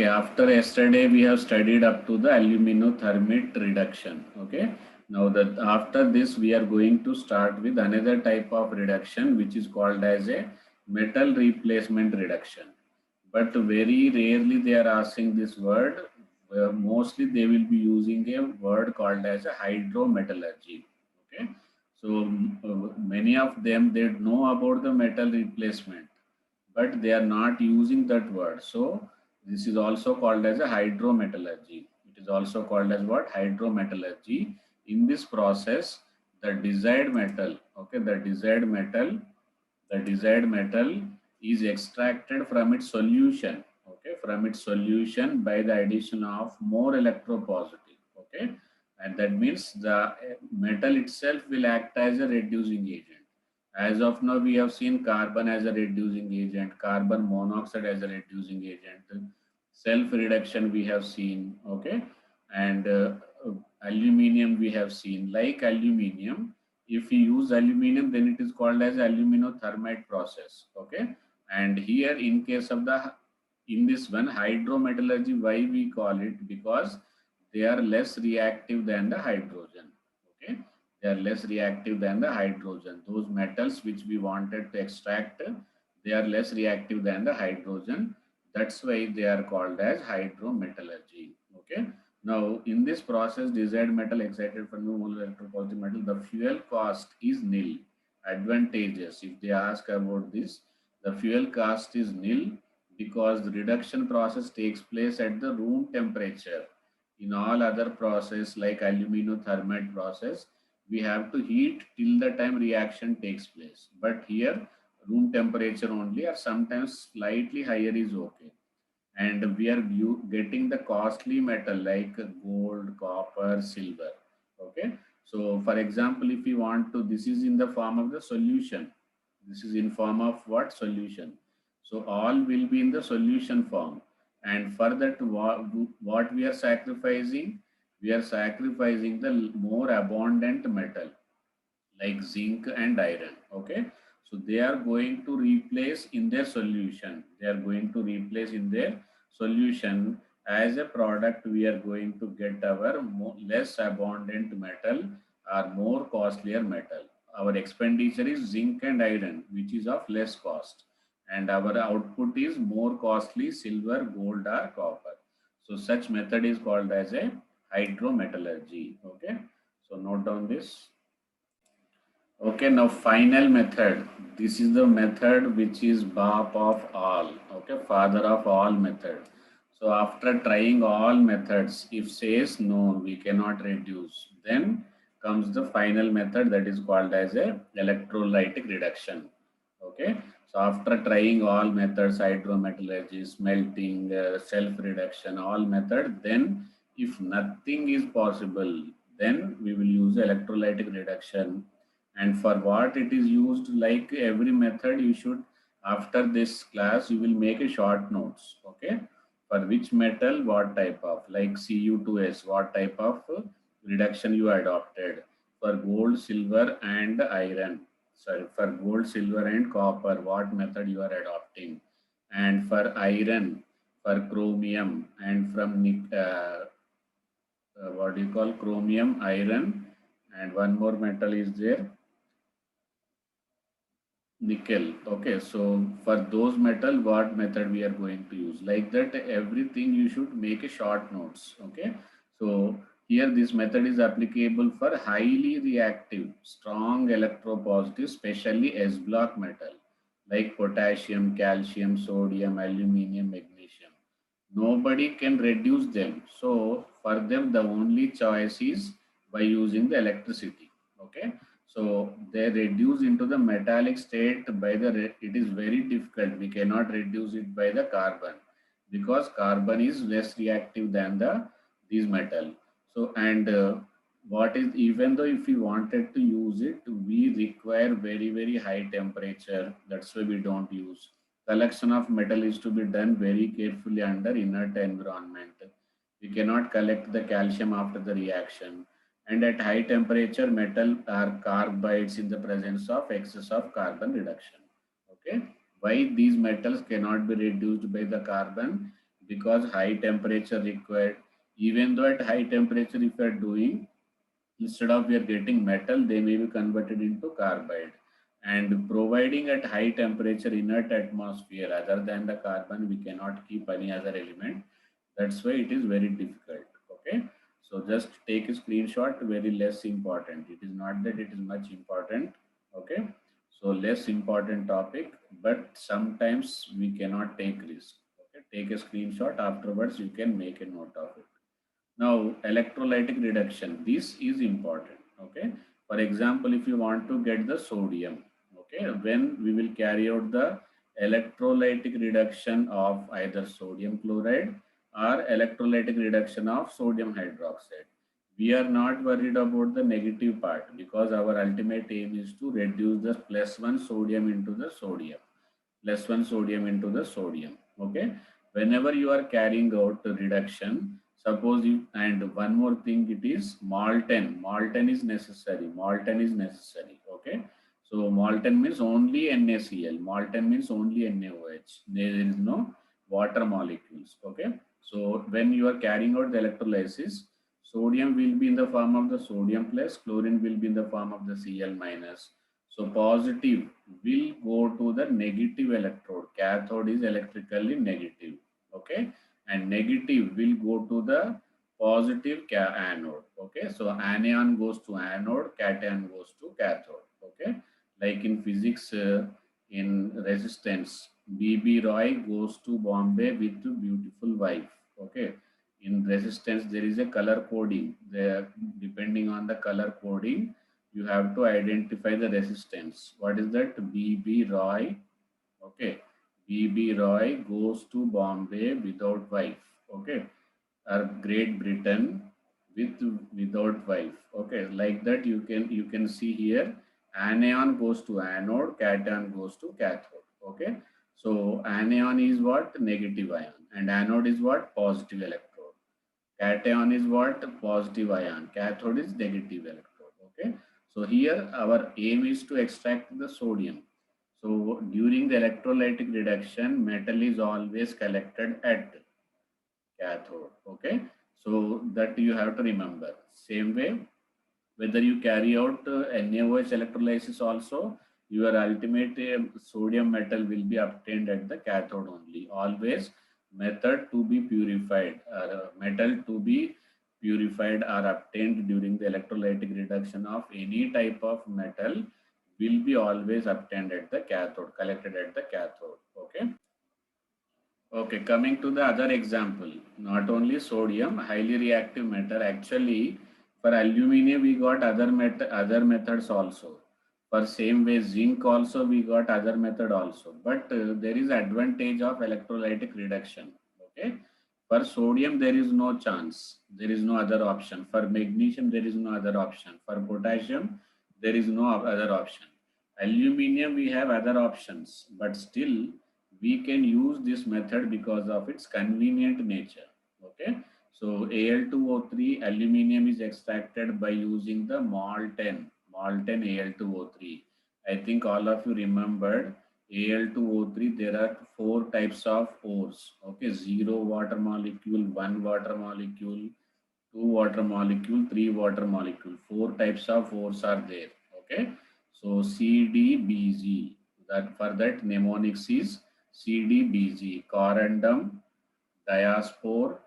Okay, after yesterday we have studied up to the aluminothermate reduction. Okay, now that after this we are going to start with another type of reduction which is called as a metal replacement reduction. But very rarely they are asking this word. Mostly they will be using a word called as a hydrometallurgy. Okay, so many of them they know about the metal replacement, but they are not using that word. So this is also called as a hydrometallurgy. It is also called as what? Hydrometallurgy. In this process, the desired metal, okay, the desired metal is extracted from its solution, okay, from its solution by the addition of more electropositive, okay, and that means the metal itself will act as a reducing agent. As of now, we have seen carbon as a reducing agent, carbon monoxide as a reducing agent, self-reduction we have seen, okay, and aluminium we have seen. Like aluminium, if we use aluminium, then it is called as aluminothermate process, okay. And here, in case of in this one, hydrometallurgy, why we call it? Because they are less reactive than the hydrogen, okay. They are less reactive than the hydrogen. Those metals which we wanted to extract, they are less reactive than the hydrogen. That's why they are called as hydrometallurgy. Okay. Now, in this process, desired metal excited from the molar electropositive metal, the fuel cost is nil. Advantages, if they ask about this, the fuel cost is nil because the reduction process takes place at the room temperature. In all other process like aluminothermate process, we have to heat till the time reaction takes place. But here, room temperature only, or sometimes slightly higher is okay. And we are getting the costly metal like gold, copper, silver. Okay. So for example, if you want to, this is in the form of the solution. This is in form of what? Solution. So all will be in the solution form. And for that, what we are sacrificing? We are sacrificing the more abundant metal like zinc and iron. Okay, so they are going to replace in their solution. They are going to replace in their solution. As a product, we are going to get our less abundant metal or more costlier metal. Our expenditure is zinc and iron, which is of less cost, and our output is more costly silver, gold, or copper. So such method is called as a hydrometallurgy. Okay, so note down this. Okay, now final method. This is the method which is BAP of all. Okay, father of all method. So after trying all methods, if says no, we cannot reduce, then comes the final method that is called as a electrolytic reduction. Okay, so after trying all methods, hydrometallurgy, smelting, self-reduction, all method, then if nothing is possible, then we will use electrolytic reduction. And for what it is used, like every method, you should, after this class, you will make a short notes. Okay, for which metal, what type of, like Cu2s, what type of reduction you adopted. For gold, silver, and iron, sorry, for gold, silver, and copper, what method you are adopting. And for iron, for chromium, and from what do you call, chromium, iron, and one more metal is there, nickel. Okay, so for those metal, what method we are going to use? Like that, everything you should make a short notes. Okay, so here this method is applicable for highly reactive, strong electropositive, especially S block metal like potassium, calcium, sodium, aluminium, magnesium. Nobody can reduce them. So for them, the only choice is by using the electricity. Okay. So they reduce into the metallic state by it is very difficult. We cannot reduce it by the carbon because carbon is less reactive than these metal. So and what is, even though if we wanted to use it, we require very high temperature. That's why we don't use. Collection of metal is to be done very carefully under inert environment. We cannot collect the calcium after the reaction. And at high temperature, metal are carbides in the presence of excess of carbon reduction. Okay. Why these metals cannot be reduced by the carbon? because high temperature required. Even though at high temperature, if you are doing, instead of we are getting metal, they may be converted into carbide. And providing at high temperature inert atmosphere, other than the carbon, we cannot keep any other element. That's why it is very difficult. Okay. So just take a screenshot, very less important. It is not that it is much important. Okay. So less important topic, but sometimes we cannot take risk. Okay. Take a screenshot, afterwards you can make a note of it. Now, electrolytic reduction, this is important. Okay. For example, if you want to get the sodium, okay, when we will carry out the electrolytic reduction of either sodium chloride or electrolytic reduction of sodium hydroxide, we are not worried about the negative part, because our ultimate aim is to reduce the +1 sodium into the sodium, +1 sodium into the sodium. Okay. Whenever you are carrying out the reduction, suppose you, and one more thing, it is molten is necessary, okay. So molten means only NaCl, molten means only NaOH, there is no water molecules. Okay. So when you are carrying out the electrolysis, sodium will be in the form of the sodium plus, chlorine will be in the form of the Cl minus. So positive will go to the negative electrode. Cathode is electrically negative. Okay. And negative will go to the positive anode. Okay. So anion goes to anode, cation goes to cathode. Okay. Like in physics, in resistance, BB Roy goes to Bombay with beautiful wife. Okay. In resistance, there is a color coding. There, depending on the color coding, you have to identify the resistance. What is that? BB Roy. Okay. BB Roy goes to Bombay without wife. Okay. Or Great Britain without wife. Okay. Like that, you can see here. Anion goes to anode, cation goes to cathode. Okay. So anion is what? Negative ion. And anode is what? Positive electrode. Cation is what? Positive ion. Cathode is negative electrode. Okay. So here our aim is to extract the sodium. So during the electrolytic reduction, metal is always collected at cathode. Okay. So that you have to remember. Same way, whether you carry out NaOH electrolysis also, your ultimate sodium metal will be obtained at the cathode only. Always method to be purified, metal to be purified or obtained during the electrolytic reduction of any type of metal will be always obtained at the cathode, collected at the cathode. Okay. Okay, coming to the other example, not only sodium, highly reactive metal. Actually, for aluminum, we got other methods also. For same way, zinc also we got other method also. But there is advantage of electrolytic reduction. Okay, for sodium there is no chance. There is no other option. For magnesium there is no other option. For potassium there is no other option. Aluminum we have other options, but still we can use this method because of its convenient nature. Okay. So Al2O3 aluminum is extracted by using the molten Al2O3. I think all of you remembered Al2O3. There are four types of ores. Okay. 0 water molecule, 1 water molecule, 2 water molecule, 3 water molecule. Four types of ores are there. Okay. So CDBG. That for that mnemonics is CDBG, corundum, diaspore,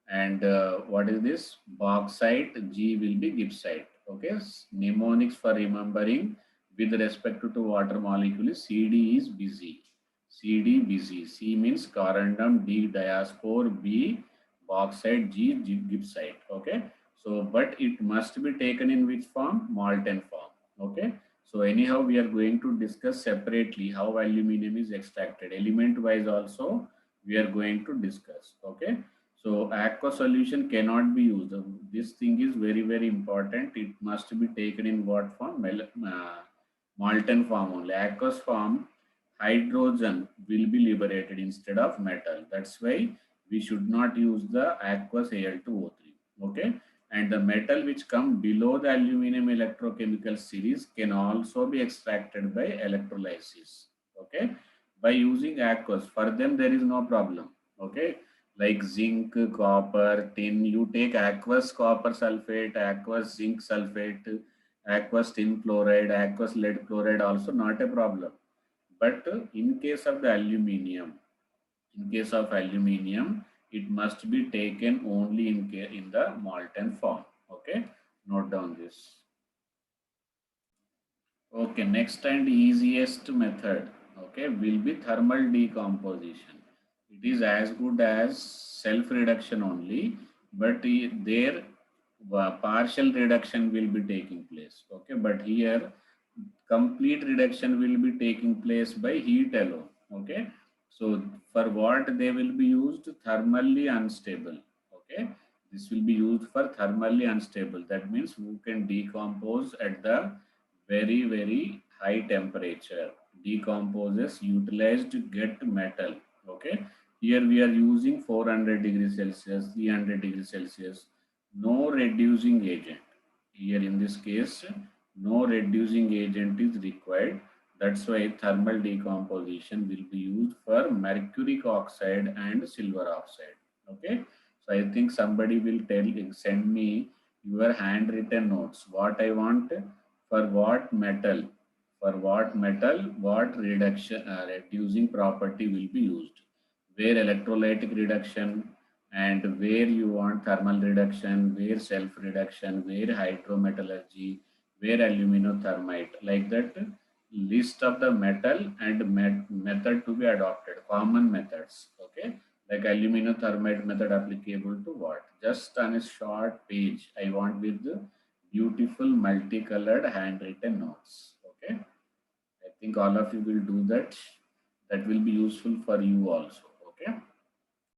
and what is this? Bauxite. G will be gibbsite. Okay, mnemonics for remembering with respect to water molecule is CD is busy. CD busy. C means corundum, D diaspore, B bauxite, G gibbsite. Okay, so but it must be taken in which form? Molten form. Okay. So anyhow, we are going to discuss separately how aluminum is extracted. Element wise also we are going to discuss. Okay. So aqueous solution cannot be used. This thing is very, very important. It must be taken in what form? Molten form only. Aqueous form, hydrogen will be liberated instead of metal. That's why we should not use the aqueous Al2O3. Okay. And the metal which come below the aluminum electrochemical series can also be extracted by electrolysis. Okay. By using aqueous, for them there is no problem. Okay. like zinc, copper, tin. You take aqueous copper sulfate, aqueous zinc sulfate, aqueous tin chloride, aqueous lead chloride also not a problem. But in case of the aluminium, it must be taken only in the molten form. Okay, note down this. Okay, next and easiest method, okay, will be thermal decomposition. It is as good as self reduction only, but there partial reduction will be taking place. Okay, but here complete reduction will be taking place by heat alone. Okay, so for what they will be used? Thermally unstable. Okay, this will be used for thermally unstable. That means who can decompose at the very high temperature. Decomposes utilized to get metal. Okay, here we are using 400 degrees Celsius, 300 degrees Celsius. No reducing agent. Here in this case, no reducing agent is required. That's why thermal decomposition will be used for mercuric oxide and silver oxide. Okay, so I think somebody will send me your handwritten notes. What I want, for what metal, what reduction, reducing property will be used, where electrolytic reduction, and where you want thermal reduction, where self reduction, where hydrometallurgy, where aluminothermite, like that list of the metal and method to be adopted, common methods. Okay, like aluminothermite method applicable to what? Just on a short page, I want with the beautiful multicolored handwritten notes. Okay, I think all of you will do that. That will be useful for you also.